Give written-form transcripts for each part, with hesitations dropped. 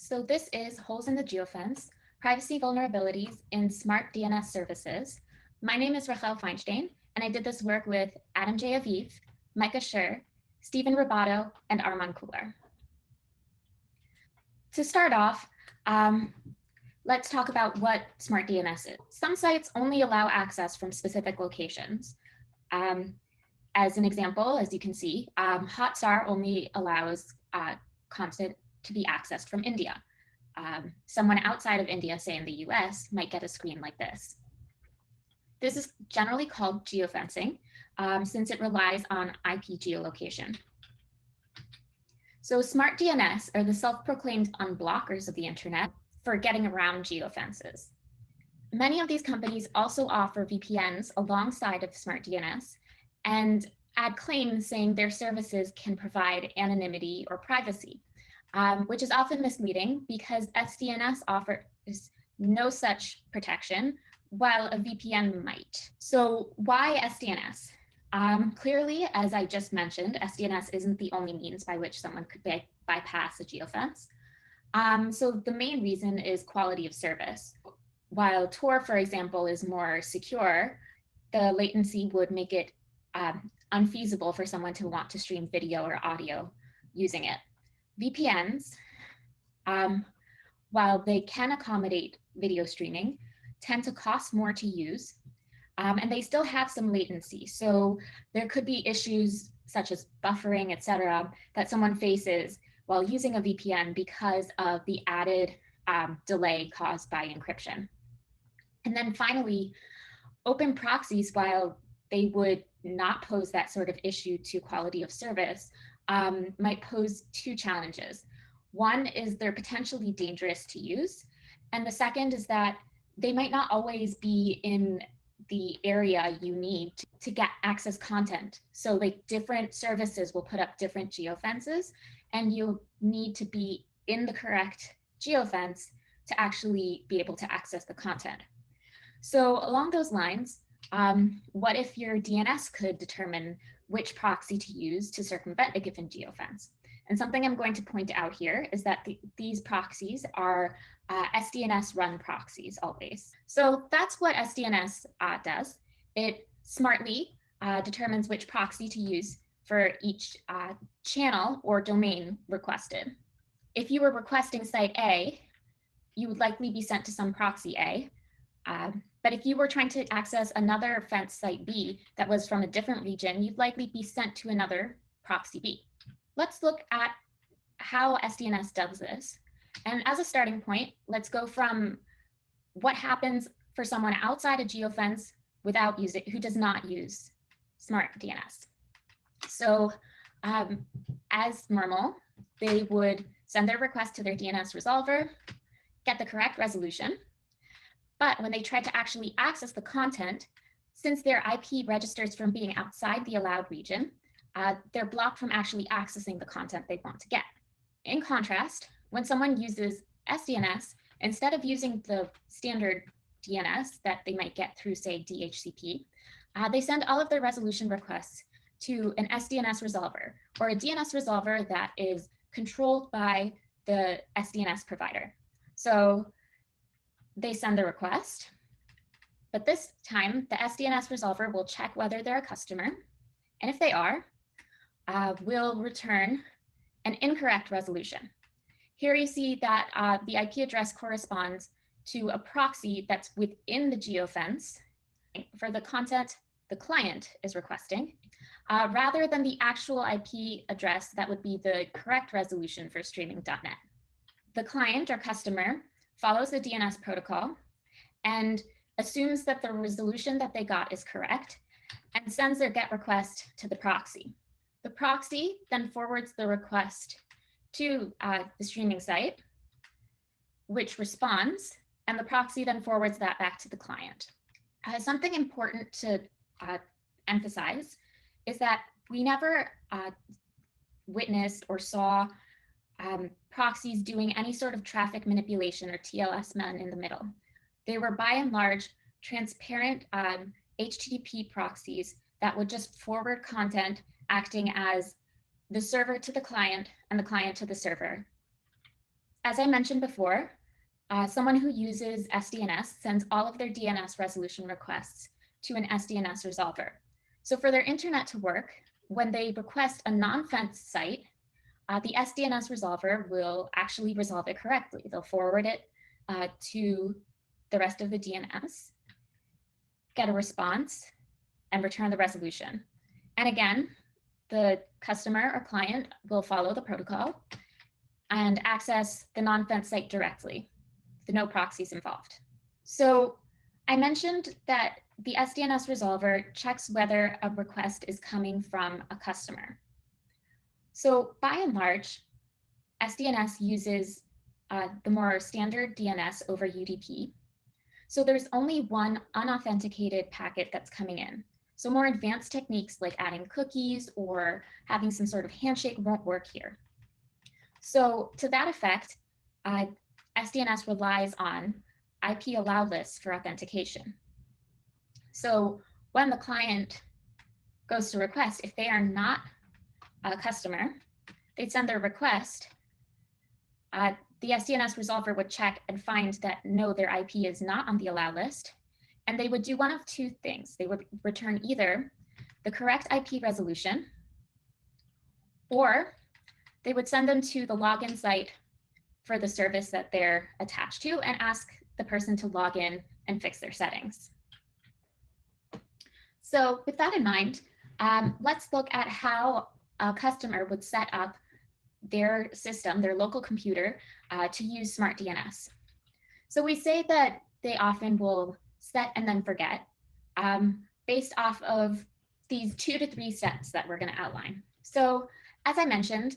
So this is Holes in the Geofence, Privacy Vulnerabilities in Smart DNS Services. My name is Rachel Feinstein, and I did this work with Adam J. Aviv, Micah Scher, Stephen Robato, and Armand Kuhler. To start off, let's talk about what Smart DNS is. Some sites only allow access from specific locations. As an example, as you can see, Hotstar only allows content to be accessed from India. Someone outside of India, say in the US, might get a screen like this. This is generally called geofencing since it relies on IP geolocation. So smart DNS are the self-proclaimed unblockers of the internet for getting around geofences. Many of these companies also offer VPNs alongside of smart DNS and add claims saying their services can provide anonymity or privacy, which is often misleading because SDNS offers no such protection, while a VPN might. So why SDNS? Clearly, as I just mentioned, SDNS isn't the only means by which someone could bypass a geofence. So the main reason is quality of service. While Tor, for example, is more secure, the latency would make it unfeasible for someone to want to stream video or audio using it. VPNs, while they can accommodate video streaming, tend to cost more to use, and they still have some latency. So there could be issues such as buffering, et cetera, that someone faces while using a VPN because of the added delay caused by encryption. And then finally, open proxies, while they would not pose that sort of issue to quality of service, might pose two challenges. One is they're potentially dangerous to use. And the second is that they might not always be in the area you need to get access content. So like different services will put up different geofences, and you'll need to be in the correct geofence to actually be able to access the content. So along those lines, what if your DNS could determine which proxy to use to circumvent a given geofence? And something I'm going to point out here is that these proxies are SDNS run proxies always. So that's what SDNS does. It smartly determines which proxy to use for each channel or domain requested. If you were requesting site A, you would likely be sent to some proxy A. But if you were trying to access another fence site B that was from a different region, you'd likely be sent to another proxy B. Let's look at how SDNS does this. And as a starting point, let's go from what happens for someone outside a geofence who does not use smart DNS. So as normal, they would send their request to their DNS resolver, get the correct resolution. But when they try to actually access the content, since their IP registers from being outside the allowed region, they're blocked from actually accessing the content they want to get. In contrast, when someone uses SDNS, instead of using the standard DNS that they might get through, say, DHCP, they send all of their resolution requests to an SDNS resolver, or a DNS resolver that is controlled by the SDNS provider. So they send the request, but this time the SDNS resolver will check whether they're a customer, and if they are, will return an incorrect resolution. Here you see that the IP address corresponds to a proxy that's within the geofence for the content the client is requesting, rather than the actual IP address that would be the correct resolution for streaming.net. The client or customer follows the DNS protocol and assumes that the resolution that they got is correct and sends their GET request to the proxy. The proxy then forwards the request to the streaming site, which responds, and the proxy then forwards that back to the client. Something important to emphasize is that we never witnessed or saw proxies doing any sort of traffic manipulation or TLS man in the middle. They were by and large transparent HTTP proxies that would just forward content, acting as the server to the client and the client to the server. as I mentioned before, someone who uses SDNS sends all of their DNS resolution requests to an SDNS resolver. So for their internet to work, when they request a non-fenced site, the SDNS resolver will actually resolve it correctly. They'll forward it to the rest of the DNS, get a response, and return the resolution. And again, the customer or client will follow the protocol and access the non-fenced site directly, with no proxies involved. So I mentioned that the SDNS resolver checks whether a request is coming from a customer. So by and large, SDNS uses the more standard DNS over UDP. So there's only one unauthenticated packet that's coming in. So more advanced techniques like adding cookies or having some sort of handshake won't work here. So to that effect, SDNS relies on IP allow lists for authentication. So when the client goes to request, if they are not a customer, they'd send their request. The SDNS resolver would check and find that no, their IP is not on the allow list. And they would do one of two things. They would return either the correct IP resolution, or they would send them to the login site for the service that they're attached to and ask the person to log in and fix their settings. So with that in mind, let's look at how a customer would set up their system, their local computer, to use smart DNS. So we say that they often will set and then forget based off of these 2 to 3 steps that we're going to outline. So as I mentioned,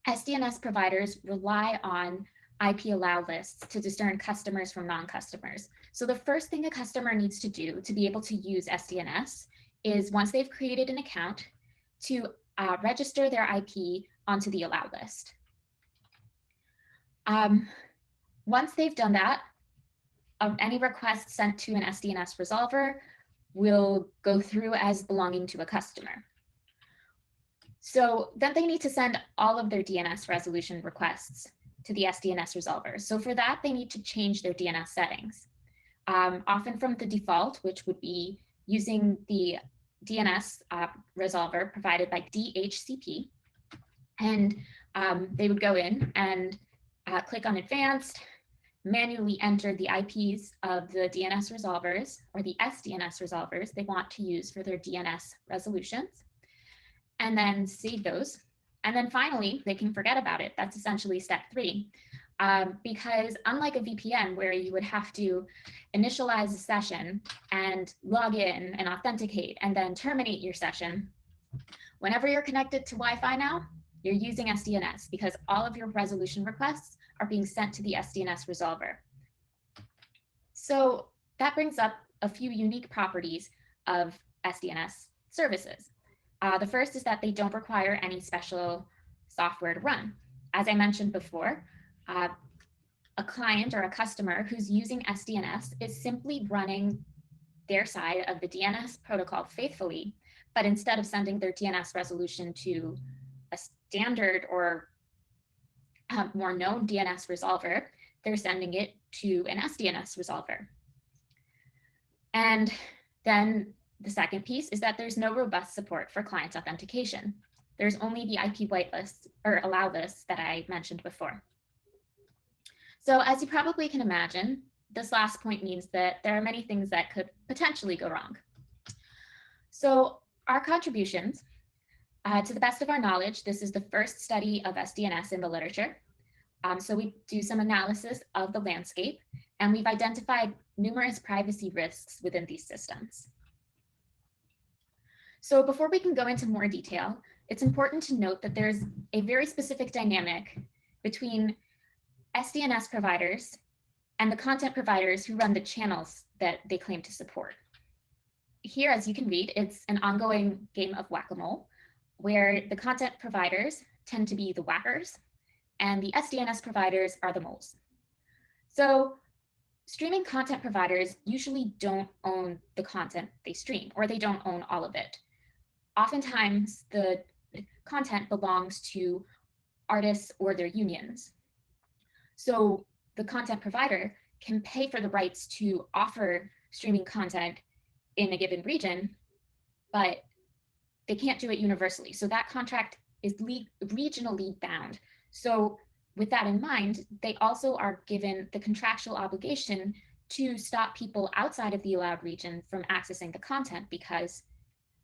SDNS providers rely on IP allow lists to discern customers from non-customers. So the first thing a customer needs to do to be able to use SDNS is, once they've created an account, to register their IP onto the allow list. Once they've done that, any request sent to an SDNS resolver will go through as belonging to a customer. So then they need to send all of their DNS resolution requests to the SDNS resolver. So for that, they need to change their DNS settings, often from the default, which would be using the DNS resolver provided by DHCP. And they would go in and click on advanced, manually enter the IPs of the DNS resolvers or the SDNS resolvers they want to use for their DNS resolutions, and then save those. And then finally, they can forget about it. That's essentially step 3. Because unlike a VPN where you would have to initialize a session and log in and authenticate and then terminate your session, whenever you're connected to Wi-Fi now, you're using SDNS because all of your resolution requests are being sent to the SDNS resolver. So that brings up a few unique properties of SDNS services. The first is that they don't require any special software to run. As I mentioned before, a client or a customer who's using SDNS is simply running their side of the DNS protocol faithfully, but instead of sending their DNS resolution to a standard or more known DNS resolver, they're sending it to an SDNS resolver. And then the second piece is that there's no robust support for client authentication. There's only the IP whitelist or allow lists that I mentioned before. So as you probably can imagine, this last point means that there are many things that could potentially go wrong. So our contributions, to the best of our knowledge, this is the first study of SDNS in the literature. So we do some analysis of the landscape, and we've identified numerous privacy risks within these systems. So before we can go into more detail, it's important to note that there's a very specific dynamic between SDNS providers and the content providers who run the channels that they claim to support. Here, as you can read, it's an ongoing game of whack-a-mole, where the content providers tend to be the whackers and the SDNS providers are the moles. So streaming content providers usually don't own the content they stream, or they don't own all of it. Oftentimes, the content belongs to artists or their unions. So the content provider can pay for the rights to offer streaming content in a given region, but they can't do it universally. So that contract is regionally bound. So with that in mind, they also are given the contractual obligation to stop people outside of the allowed region from accessing the content because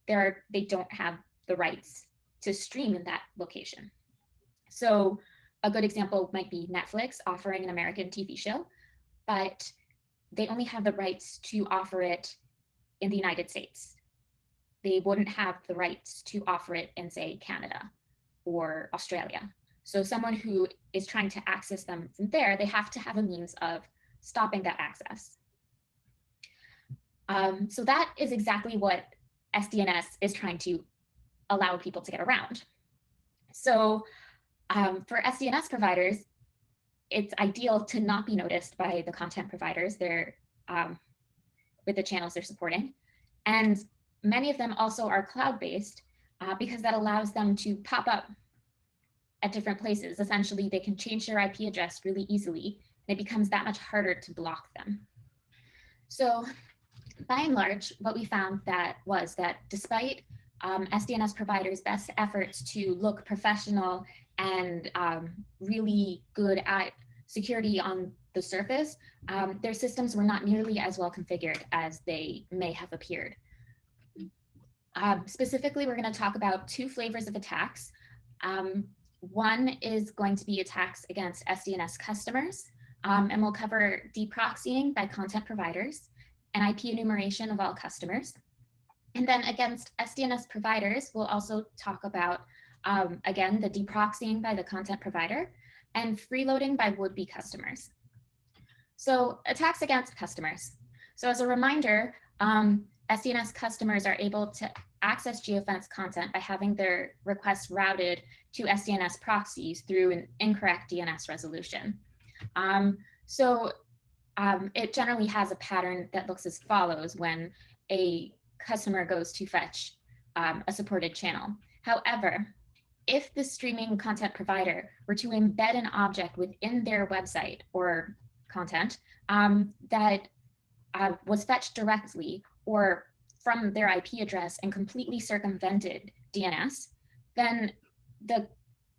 they don't have the rights to stream in that location. So a good example might be Netflix offering an American TV show, but they only have the rights to offer it in the United States. They wouldn't have the rights to offer it in, say, Canada or Australia. So someone who is trying to access them from there, they have to have a means of stopping that access. So that is exactly what SDNS is trying to allow people to get around. So for SDNS providers, it's ideal to not be noticed by the content providers with the channels they're supporting. And many of them also are cloud-based because that allows them to pop up at different places. Essentially, they can change their IP address really easily, and it becomes that much harder to block them. So by and large, what we found was that despite SDNS providers' best efforts to look professional and really good at security on the surface, their systems were not nearly as well configured as they may have appeared. Specifically, we're going to talk about two flavors of attacks. One is going to be attacks against SDNS customers, and we'll cover deproxying by content providers and IP enumeration of all customers. And then against SDNS providers, we'll also talk about, again, the deproxying by the content provider and freeloading by would-be customers. So attacks against customers. So as a reminder, SDNS customers are able to access Geofence content by having their requests routed to SDNS proxies through an incorrect DNS resolution. It generally has a pattern that looks as follows when a customer goes to fetch a supported channel. However, if the streaming content provider were to embed an object within their website or content that was fetched directly or from their IP address and completely circumvented DNS, then the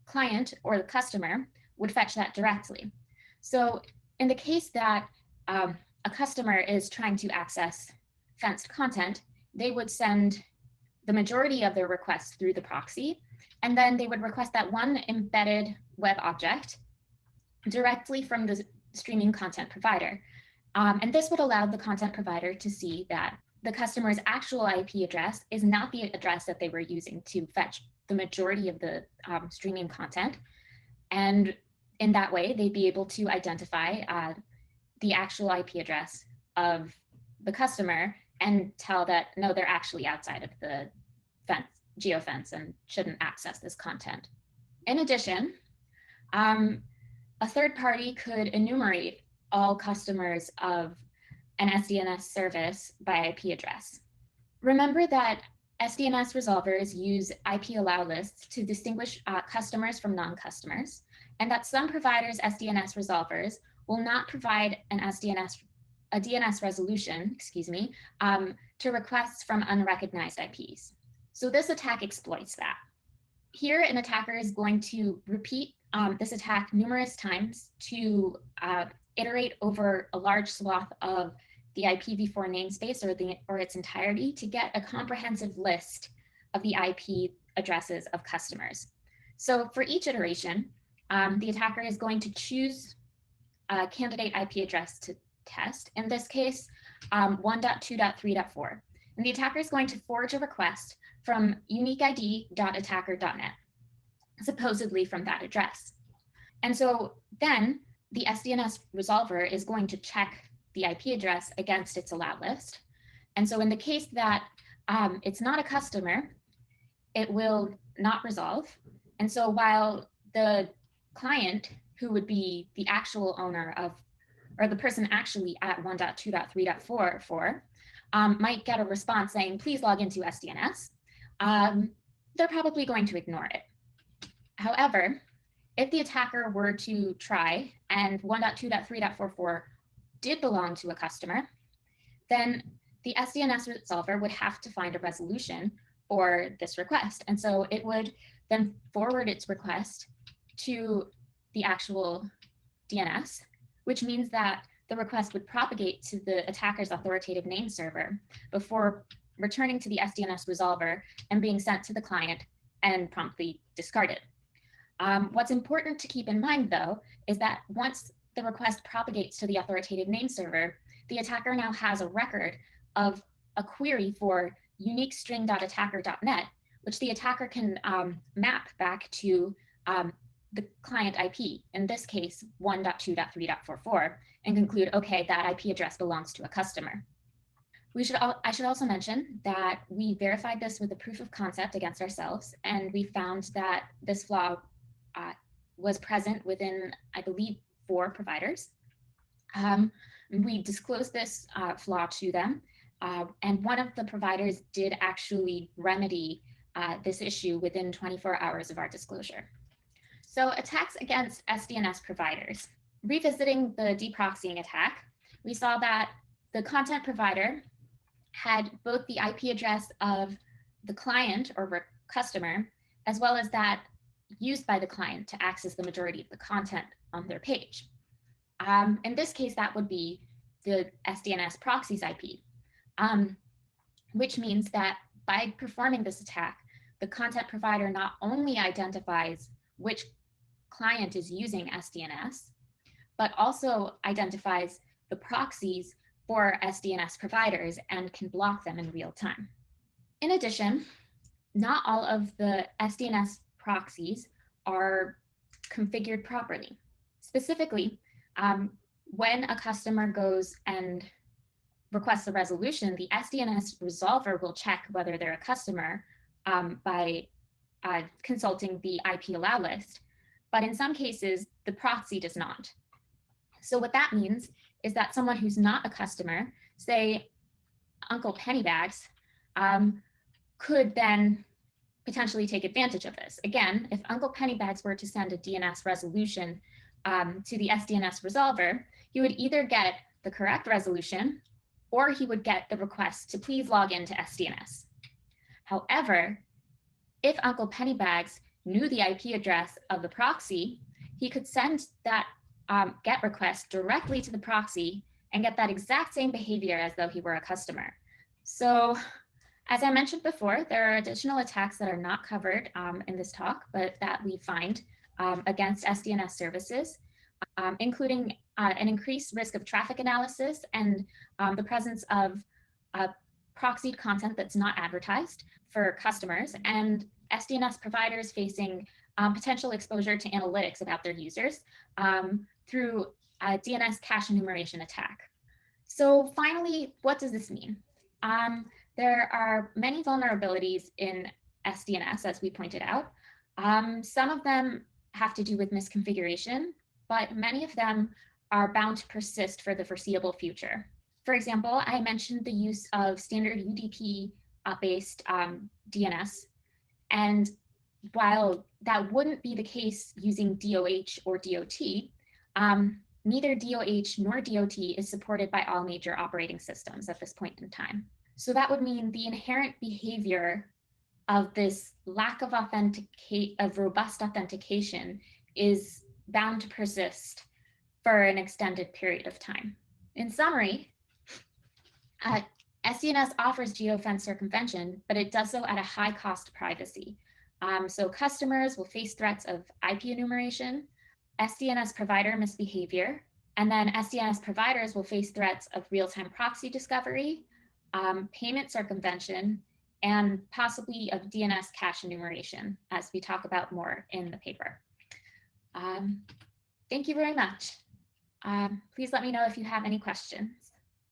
client or the customer would fetch that directly. So in the case that a customer is trying to access fenced content, they would send the majority of their requests through the proxy, and then they would request that one embedded web object directly from the streaming content provider. And this would allow the content provider to see that the customer's actual IP address is not the address that they were using to fetch the majority of the streaming content. And in that way, they'd be able to identify the actual IP address of the customer and tell that, no, they're actually outside of the Geofence and shouldn't access this content. In addition, a third party could enumerate all customers of an SDNS service by IP address. Remember that SDNS resolvers use IP allow lists to distinguish customers from non-customers, and that some providers' SDNS resolvers will not provide a DNS resolution, to requests from unrecognized IPs. So this attack exploits that. Here, an attacker is going to repeat this attack numerous times to iterate over a large swath of the IPv4 namespace or its entirety to get a comprehensive list of the IP addresses of customers. So for each iteration, the attacker is going to choose a candidate IP address to test, in this case, 1.2.3.4. And the attacker is going to forge a request from uniqueid.attacker.net, supposedly from that address. And so then the SDNS resolver is going to check the IP address against its allowed list. And so in the case that it's not a customer, it will not resolve. And so while the client, who would be the actual owner of, or the person actually at 1.2.3.4 might get a response saying, please log into SDNS, they're probably going to ignore it. However, If the attacker were to try and 1.2.3.44 did belong to a customer, then the SDNS resolver would have to find a resolution for this request. And so it would then forward its request to the actual DNS, which means that the request would propagate to the attacker's authoritative name server before returning to the SDNS resolver and being sent to the client and promptly discarded. What's important to keep in mind, though, is that once the request propagates to the authoritative name server, the attacker now has a record of a query for unique string.attacker.net, which the attacker can map back to the client IP, in this case, 1.2.3.44, and conclude, okay, that IP address belongs to a customer. I should also mention that we verified this with a proof of concept against ourselves, and we found that this flaw was present within, I believe, 4 providers. We disclosed this flaw to them, and one of the providers did actually remedy this issue within 24 hours of our disclosure. So attacks against SDNS providers. Revisiting the deproxying attack, we saw that the content provider had both the IP address of the client or customer, as well as that used by the client to access the majority of the content on their page. In this case, that would be the SDNS proxy's IP, which means that by performing this attack, the content provider not only identifies which client is using SDNS, but also identifies the proxies for SDNS providers and can block them in real time. In addition, not all of the SDNS proxies are configured properly. Specifically, when a customer goes and requests a resolution, the SDNS resolver will check whether they're a customer by consulting the IP allow list. But in some cases, the proxy does not. So what that means is that someone who's not a customer, say Uncle Pennybags, could then potentially take advantage of this. Again, if Uncle Pennybags were to send a DNS resolution to the SDNS resolver, he would either get the correct resolution or he would get the request to please log into SDNS. However, if Uncle Pennybags knew the IP address of the proxy, he could send that GET request directly to the proxy and get that exact same behavior as though he were a customer. So as I mentioned before, there are additional attacks that are not covered in this talk, but that we find against SDNS services, including an increased risk of traffic analysis and the presence of proxied content that's not advertised for customers, and SDNS providers facing potential exposure to analytics about their users through a DNS cache enumeration attack. So finally, what does this mean? There are many vulnerabilities in SDNS, as we pointed out. Some of them have to do with misconfiguration, but many of them are bound to persist for the foreseeable future. For example, I mentioned the use of standard UDP-based DNS. And while that wouldn't be the case using DOH or DOT, neither DOH nor DOT is supported by all major operating systems at this point in time. So that would mean the inherent behavior of this lack of robust authentication is bound to persist for an extended period of time. In summary, SDNS offers geofence circumvention, but it does so at a high cost to privacy. So customers will face threats of IP enumeration, SDNS provider misbehavior, and then SDNS providers will face threats of real-time proxy discovery, payment circumvention, and possibly of DNS cache enumeration, as we talk about more in the paper. Thank you very much. Please let me know if you have any questions.